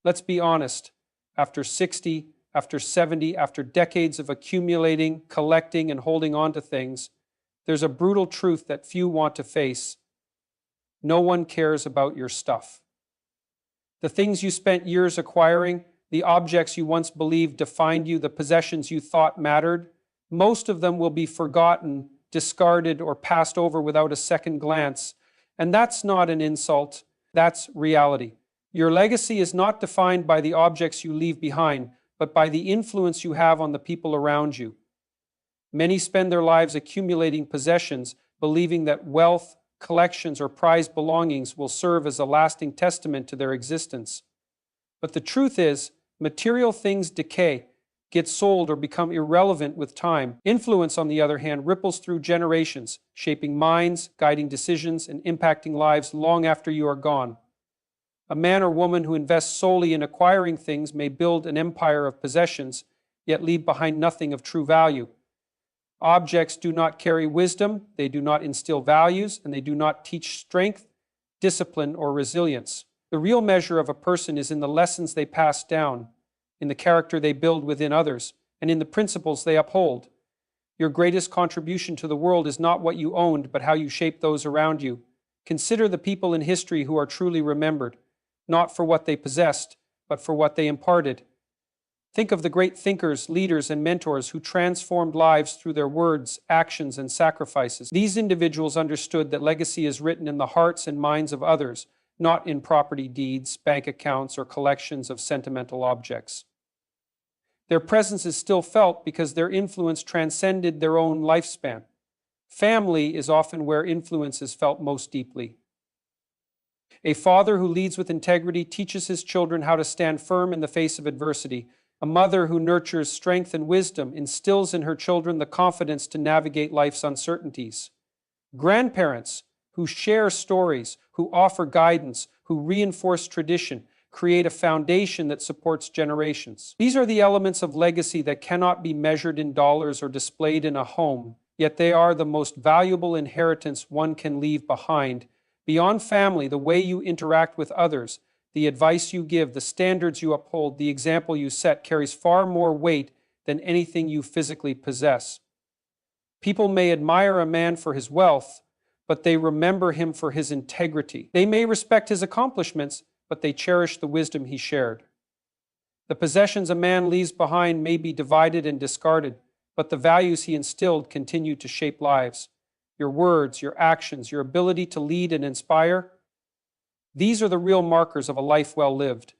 Let's be honest, after 60, after 70, after decades of accumulating, collecting, and holding on to things, there's a brutal truth that few want to face. No one cares about your stuff. The things you spent years acquiring, the objects you once believed defined you, the possessions you thought mattered, most of them will be forgotten, discarded, or passed over without a second glance. And that's not an insult, that's reality. Your legacy is not defined by the objects you leave behind, but by the influence you have on the people around you. Many spend their lives accumulating possessions, believing that wealth, collections, or prized belongings will serve as a lasting testament to their existence. But the truth is, material things decay, get sold, or become irrelevant with time. Influence, on the other hand, ripples through generations, shaping minds, guiding decisions, and impacting lives long after you are gone. A man or woman who invests solely in acquiring things may build an empire of possessions, yet leave behind nothing of true value. Objects do not carry wisdom, they do not instill values, and they do not teach strength, discipline, or resilience. The real measure of a person is in the lessons they pass down, in the character they build within others, and in the principles they uphold. Your greatest contribution to the world is not what you owned, but how you shape those around you. Consider the people in history who are truly remembered, not for what they possessed, but for what they imparted. Think of the great thinkers, leaders, and mentors who transformed lives through their words, actions, and sacrifices. These individuals understood that legacy is written in the hearts and minds of others, not in property deeds, bank accounts, or collections of sentimental objects. Their presence is still felt because their influence transcended their own lifespan. Family is often where influence is felt most deeply. A father who leads with integrity teaches his children how to stand firm in the face of adversity. A mother who nurtures strength and wisdom instills in her children the confidence to navigate life's uncertainties. Grandparents who share stories, who offer guidance, who reinforce tradition, create a foundation that supports generations. These are the elements of legacy that cannot be measured in dollars or displayed in a home, yet they are the most valuable inheritance one can leave behind. Beyond family, the way you interact with others, the advice you give, the standards you uphold, the example you set carries far more weight than anything you physically possess. People may admire a man for his wealth, but they remember him for his integrity. They may respect his accomplishments, but they cherish the wisdom he shared. The possessions a man leaves behind may be divided and discarded, but the values he instilled continue to shape lives. Your words, your actions, your ability to lead and inspire, these are the real markers of a life well lived.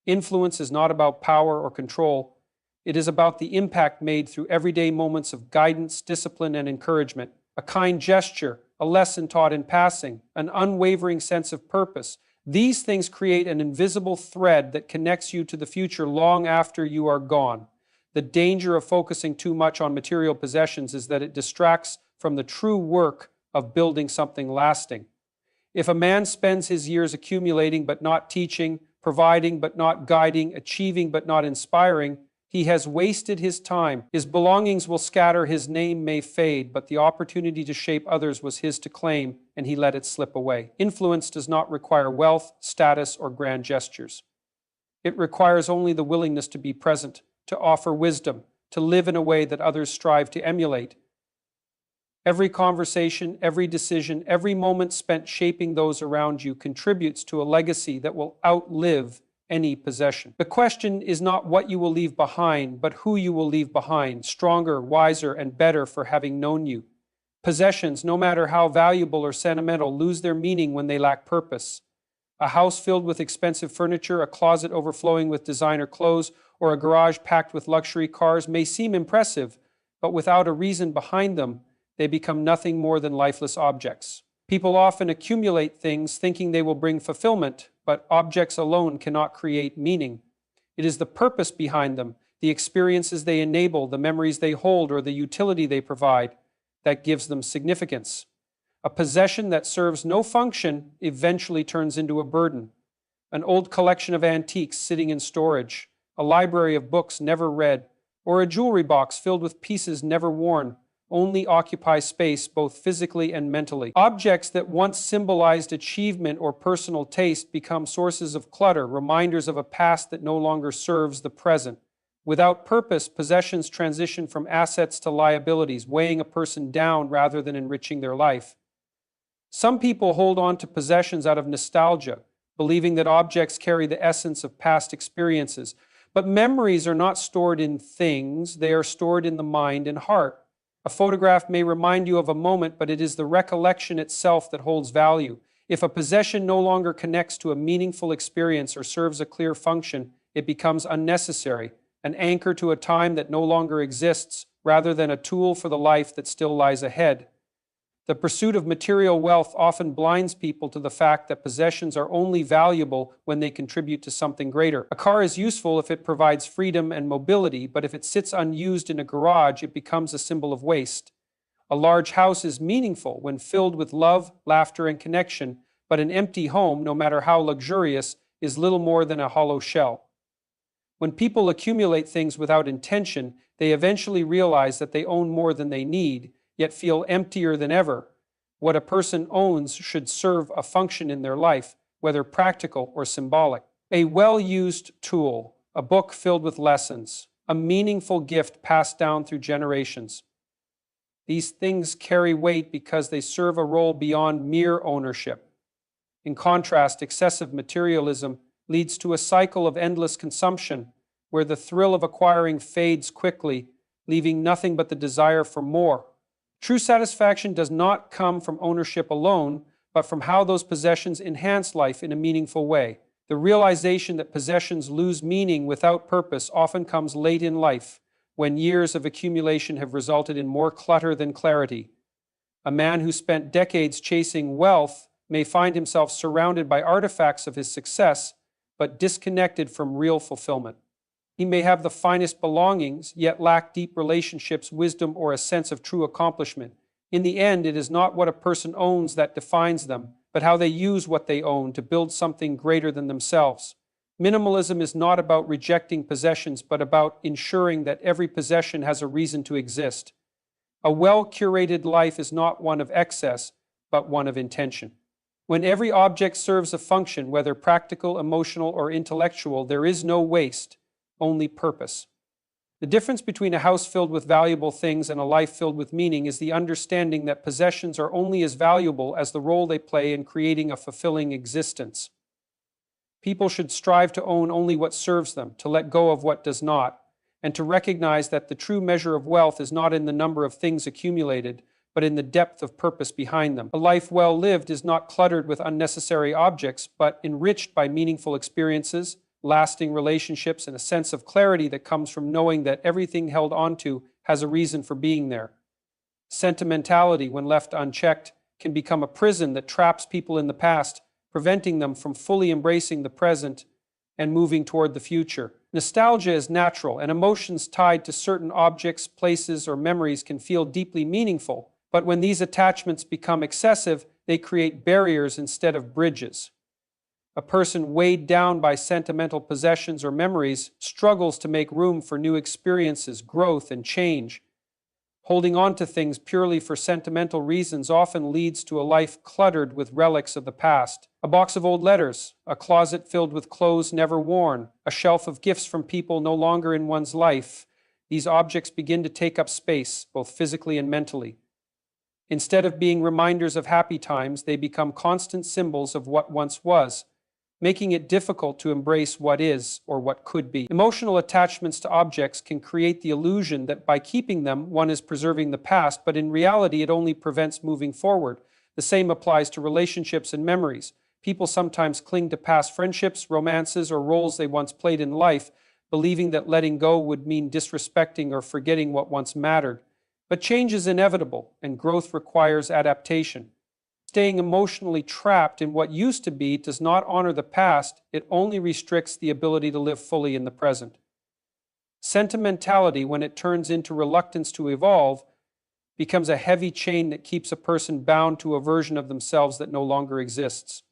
Influence is not about power or control. It is about the impact made through everyday moments of guidance, discipline, and encouragement. A kind gesture, a lesson taught in passing, an unwavering sense of purpose. These things create an invisible thread that connects you to the future long after you are gone. The danger of focusing too much on material possessions is that it distracts from the true work of building something lasting. If a man spends his years accumulating but not teaching, providing but not guiding, achieving but not inspiring, he has wasted his time. His belongings will scatter, his name may fade, but the opportunity to shape others was his to claim, and he let it slip away. Influence does not require wealth, status, or grand gestures. It requires only the willingness to be present, to offer wisdom, to live in a way that others strive to emulate. Every conversation, every decision, every moment spent shaping those around you contributes to a legacy that will outlive any possession. The question is not what you will leave behind, but who you will leave behind, stronger, wiser, and better for having known you. Possessions, no matter how valuable or sentimental, lose their meaning when they lack purpose. A house filled with expensive furniture, a closet overflowing with designer clothes, or a garage packed with luxury cars may seem impressive, but without a reason behind them, they become nothing more than lifeless objects. People often accumulate things thinking they will bring fulfillment, but objects alone cannot create meaning. It is the purpose behind them, the experiences they enable, the memories they hold, or the utility they provide that gives them significance. A possession that serves no function eventually turns into a burden. An old collection of antiques sitting in storage, a library of books never read, or a jewelry box filled with pieces never worn only occupy space both physically and mentally. Objects that once symbolized achievement or personal taste become sources of clutter, reminders of a past that no longer serves the present. Without purpose, possessions transition from assets to liabilities, weighing a person down rather than enriching their life. Some people hold on to possessions out of nostalgia, believing that objects carry the essence of past experiences. But memories are not stored in things, they are stored in the mind and heart. A photograph may remind you of a moment, but it is the recollection itself that holds value. If a possession no longer connects to a meaningful experience or serves a clear function, it becomes unnecessary, an anchor to a time that no longer exists, rather than a tool for the life that still lies ahead. The pursuit of material wealth often blinds people to the fact that possessions are only valuable when they contribute to something greater. A car is useful if it provides freedom and mobility, but if it sits unused in a garage, it becomes a symbol of waste. A large house is meaningful when filled with love, laughter, and connection, but an empty home, no matter how luxurious, is little more than a hollow shell. When people accumulate things without intention, they eventually realize that they own more than they need, yet feel emptier than ever. What a person owns should serve a function in their life, whether practical or symbolic. A well-used tool, a book filled with lessons, a meaningful gift passed down through generations. These things carry weight because they serve a role beyond mere ownership. In contrast, excessive materialism leads to a cycle of endless consumption, where the thrill of acquiring fades quickly, leaving nothing but the desire for more. True satisfaction does not come from ownership alone, but from how those possessions enhance life in a meaningful way. The realization that possessions lose meaning without purpose often comes late in life, when years of accumulation have resulted in more clutter than clarity. A man who spent decades chasing wealth may find himself surrounded by artifacts of his success, but disconnected from real fulfillment. He may have the finest belongings, yet lack deep relationships, wisdom, or a sense of true accomplishment. In the end, it is not what a person owns that defines them, but how they use what they own to build something greater than themselves. Minimalism is not about rejecting possessions, but about ensuring that every possession has a reason to exist. A well-curated life is not one of excess, but one of intention. When every object serves a function, whether practical, emotional, or intellectual, there is no waste, only purpose. The difference between a house filled with valuable things and a life filled with meaning is the understanding that possessions are only as valuable as the role they play in creating a fulfilling existence. People should strive to own only what serves them, to let go of what does not, and to recognize that the true measure of wealth is not in the number of things accumulated, but in the depth of purpose behind them. A life well lived is not cluttered with unnecessary objects, but enriched by meaningful experiences, lasting relationships, and a sense of clarity that comes from knowing that everything held onto has a reason for being there. Sentimentality, when left unchecked, can become a prison that traps people in the past, preventing them from fully embracing the present and moving toward the future. Nostalgia is natural, and emotions tied to certain objects, places, or memories can feel deeply meaningful, but when these attachments become excessive, they create barriers instead of bridges. A person weighed down by sentimental possessions or memories struggles to make room for new experiences, growth, and change. Holding on to things purely for sentimental reasons often leads to a life cluttered with relics of the past. A box of old letters, a closet filled with clothes never worn, a shelf of gifts from people no longer in one's life. These objects begin to take up space, both physically and mentally. Instead of being reminders of happy times, they become constant symbols of what once was, making it difficult to embrace what is or what could be. Emotional attachments to objects can create the illusion that by keeping them, one is preserving the past, but in reality, it only prevents moving forward. The same applies to relationships and memories. People sometimes cling to past friendships, romances, or roles they once played in life, believing that letting go would mean disrespecting or forgetting what once mattered. But change is inevitable, and growth requires adaptation. Staying emotionally trapped in what used to be does not honor the past, it only restricts the ability to live fully in the present. Sentimentality, when it turns into reluctance to evolve, becomes a heavy chain that keeps a person bound to a version of themselves that no longer exists.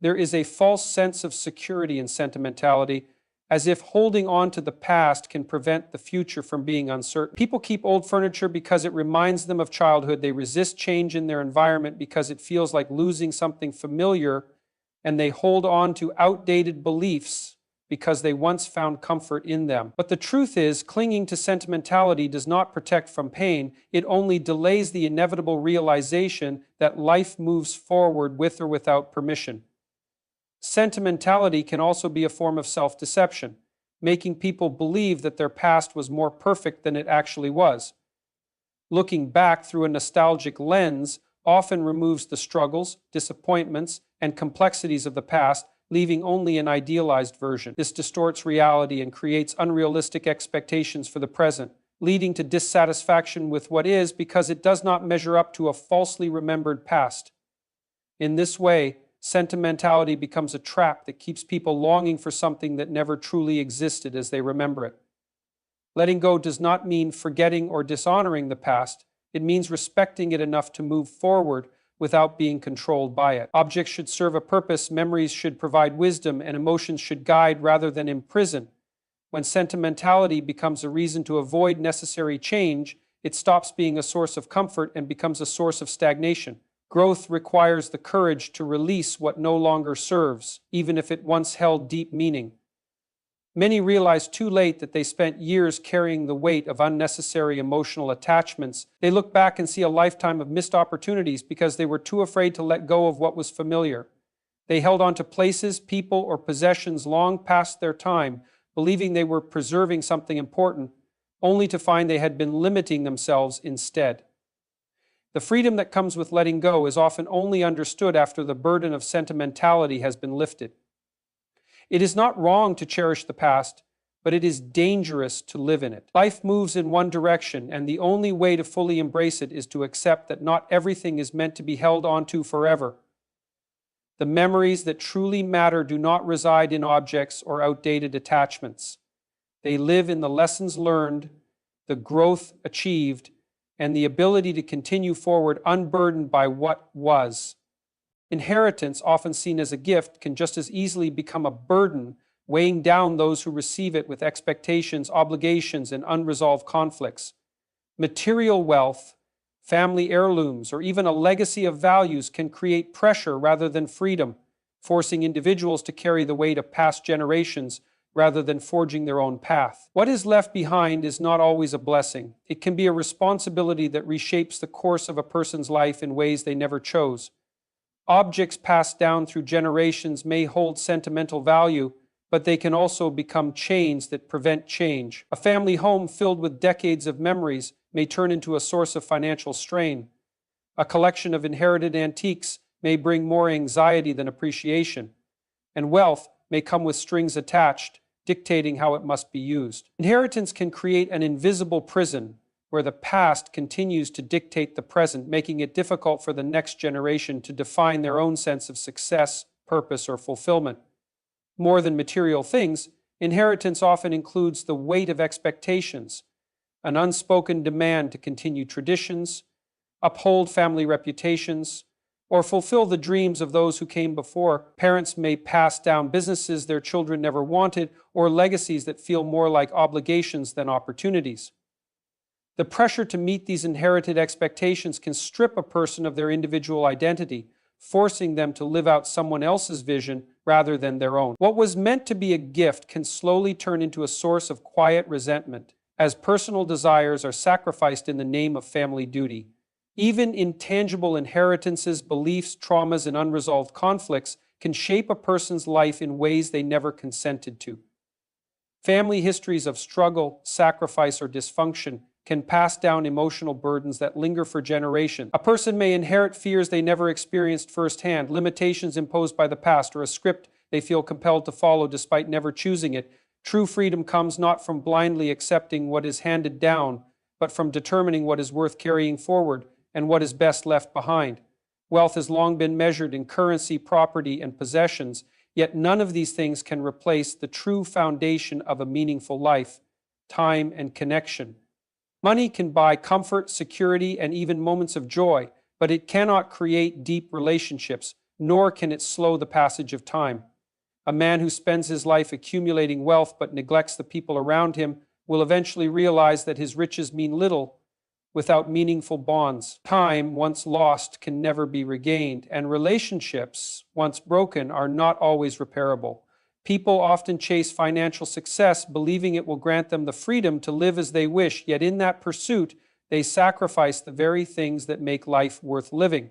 There is a false sense of security in sentimentality, as if holding on to the past can prevent the future from being uncertain. People keep old furniture because it reminds them of childhood. They resist change in their environment because it feels like losing something familiar, and they hold on to outdated beliefs because they once found comfort in them. But the truth is, clinging to sentimentality does not protect from pain. It only delays the inevitable realization that life moves forward with or without permission. Sentimentality can also be a form of self-deception, making people believe that their past was more perfect than it actually was. Looking back through a nostalgic lens often removes the struggles, disappointments, and complexities of the past, leaving only an idealized version. This distorts reality and creates unrealistic expectations for the present, leading to dissatisfaction with what is because it does not measure up to a falsely remembered past. In this way, sentimentality becomes a trap that keeps people longing for something that never truly existed as they remember it. Letting go does not mean forgetting or dishonoring the past. It means respecting it enough to move forward without being controlled by it. Objects should serve a purpose, memories should provide wisdom, and emotions should guide rather than imprison. When sentimentality becomes a reason to avoid necessary change, it stops being a source of comfort and becomes a source of stagnation. Growth requires the courage to release what no longer serves, even if it once held deep meaning. Many realize too late that they spent years carrying the weight of unnecessary emotional attachments. They look back and see a lifetime of missed opportunities because they were too afraid to let go of what was familiar. They held on to places, people, or possessions long past their time, believing they were preserving something important, only to find they had been limiting themselves instead. The freedom that comes with letting go is often only understood after the burden of sentimentality has been lifted. It is not wrong to cherish the past, but it is dangerous to live in it. Life moves in one direction, and the only way to fully embrace it is to accept that not everything is meant to be held onto forever. The memories that truly matter do not reside in objects or outdated attachments. They live in the lessons learned, the growth achieved, and the ability to continue forward unburdened by what was. Inheritance, often seen as a gift, can just as easily become a burden, weighing down those who receive it with expectations, obligations, and unresolved conflicts. Material wealth, family heirlooms, or even a legacy of values can create pressure rather than freedom, forcing individuals to carry the weight of past generations rather than forging their own path. What is left behind is not always a blessing. It can be a responsibility that reshapes the course of a person's life in ways they never chose. Objects passed down through generations may hold sentimental value, but they can also become chains that prevent change. A family home filled with decades of memories may turn into a source of financial strain. A collection of inherited antiques may bring more anxiety than appreciation. And wealth may come with strings attached, dictating how it must be used. Inheritance can create an invisible prison where the past continues to dictate the present, making it difficult for the next generation to define their own sense of success, purpose, or fulfillment. More than material things, inheritance often includes the weight of expectations, an unspoken demand to continue traditions, uphold family reputations, or fulfill the dreams of those who came before. Parents may pass down businesses their children never wanted, or legacies that feel more like obligations than opportunities. The pressure to meet these inherited expectations can strip a person of their individual identity, forcing them to live out someone else's vision rather than their own. What was meant to be a gift can slowly turn into a source of quiet resentment, as personal desires are sacrificed in the name of family duty. Even intangible inheritances, beliefs, traumas, and unresolved conflicts can shape a person's life in ways they never consented to. Family histories of struggle, sacrifice, or dysfunction can pass down emotional burdens that linger for generations. A person may inherit fears they never experienced firsthand, limitations imposed by the past, or a script they feel compelled to follow despite never choosing it. True freedom comes not from blindly accepting what is handed down, but from determining what is worth carrying forward and what is best left behind. Wealth has long been measured in currency, property, and possessions, yet none of these things can replace the true foundation of a meaningful life: time and connection. Money can buy comfort, security, and even moments of joy, but it cannot create deep relationships, nor can it slow the passage of time. A man who spends his life accumulating wealth but neglects the people around him will eventually realize that his riches mean little without meaningful bonds. Time, once lost, can never be regained, and relationships, once broken, are not always repairable. People often chase financial success, believing it will grant them the freedom to live as they wish, yet in that pursuit, they sacrifice the very things that make life worth living.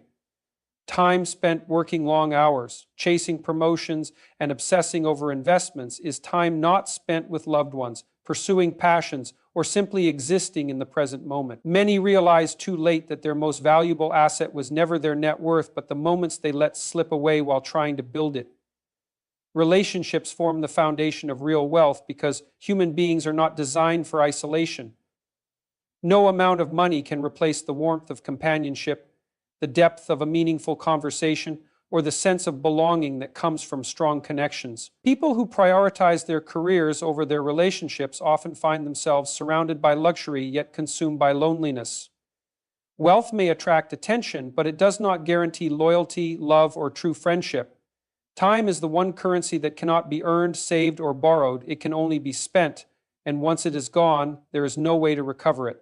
Time spent working long hours, chasing promotions, and obsessing over investments is time not spent with loved ones, pursuing passions, or simply existing in the present moment. Many realize too late that their most valuable asset was never their net worth, but the moments they let slip away while trying to build it. Relationships form the foundation of real wealth because human beings are not designed for isolation. No amount of money can replace the warmth of companionship, the depth of a meaningful conversation, or the sense of belonging that comes from strong connections. People who prioritize their careers over their relationships often find themselves surrounded by luxury yet consumed by loneliness. Wealth may attract attention, but it does not guarantee loyalty, love, or true friendship. Time is the one currency that cannot be earned, saved, or borrowed. It can only be spent, and once it is gone, there is no way to recover it.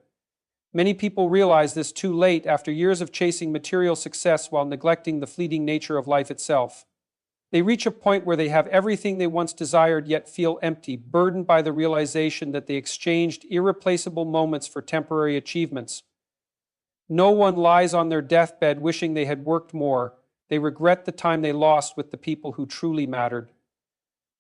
Many people realize this too late after years of chasing material success while neglecting the fleeting nature of life itself. They reach a point where they have everything they once desired yet feel empty, burdened by the realization that they exchanged irreplaceable moments for temporary achievements. No one lies on their deathbed wishing they had worked more. They regret the time they lost with the people who truly mattered.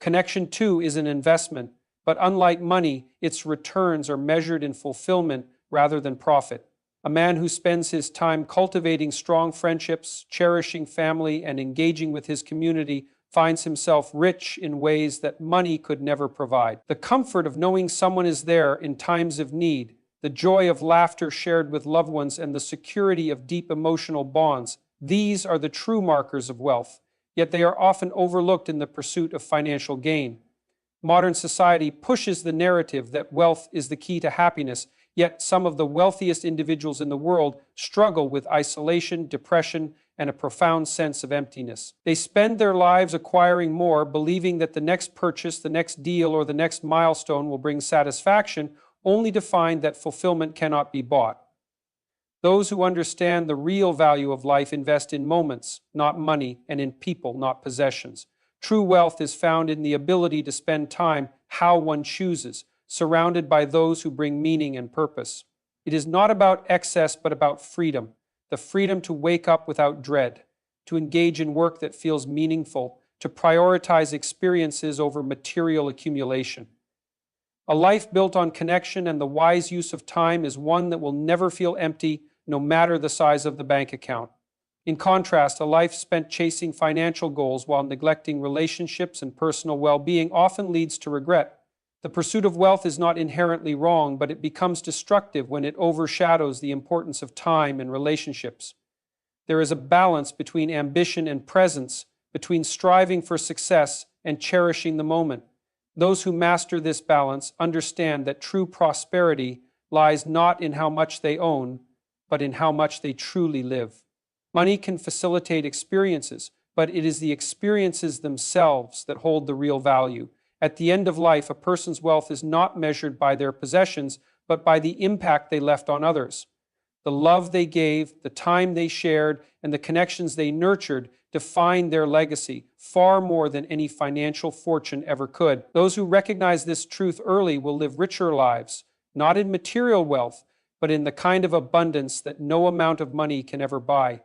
Connection, too, is an investment, but unlike money, its returns are measured in fulfillment rather than profit. A man who spends his time cultivating strong friendships, cherishing family, and engaging with his community finds himself rich in ways that money could never provide. The comfort of knowing someone is there in times of need, the joy of laughter shared with loved ones, and the security of deep emotional bonds, these are the true markers of wealth, yet they are often overlooked in the pursuit of financial gain. Modern society pushes the narrative that wealth is the key to happiness, yet some of the wealthiest individuals in the world struggle with isolation, depression, and a profound sense of emptiness. They spend their lives acquiring more, believing that the next purchase, the next deal, or the next milestone will bring satisfaction, only to find that fulfillment cannot be bought. Those who understand the real value of life invest in moments, not money, and in people, not possessions. True wealth is found in the ability to spend time how one chooses, surrounded by those who bring meaning and purpose. It is not about excess, but about freedom. The freedom to wake up without dread, to engage in work that feels meaningful, to prioritize experiences over material accumulation. A life built on connection and the wise use of time is one that will never feel empty, no matter the size of the bank account. In contrast, a life spent chasing financial goals while neglecting relationships and personal well-being often leads to regret. The pursuit of wealth is not inherently wrong, but it becomes destructive when it overshadows the importance of time and relationships. There is a balance between ambition and presence, between striving for success and cherishing the moment. Those who master this balance understand that true prosperity lies not in how much they own, but in how much they truly live. Money can facilitate experiences, but it is the experiences themselves that hold the real value. At the end of life, a person's wealth is not measured by their possessions, but by the impact they left on others. The love they gave, the time they shared, and the connections they nurtured define their legacy far more than any financial fortune ever could. Those who recognize this truth early will live richer lives, not in material wealth, but in the kind of abundance that no amount of money can ever buy.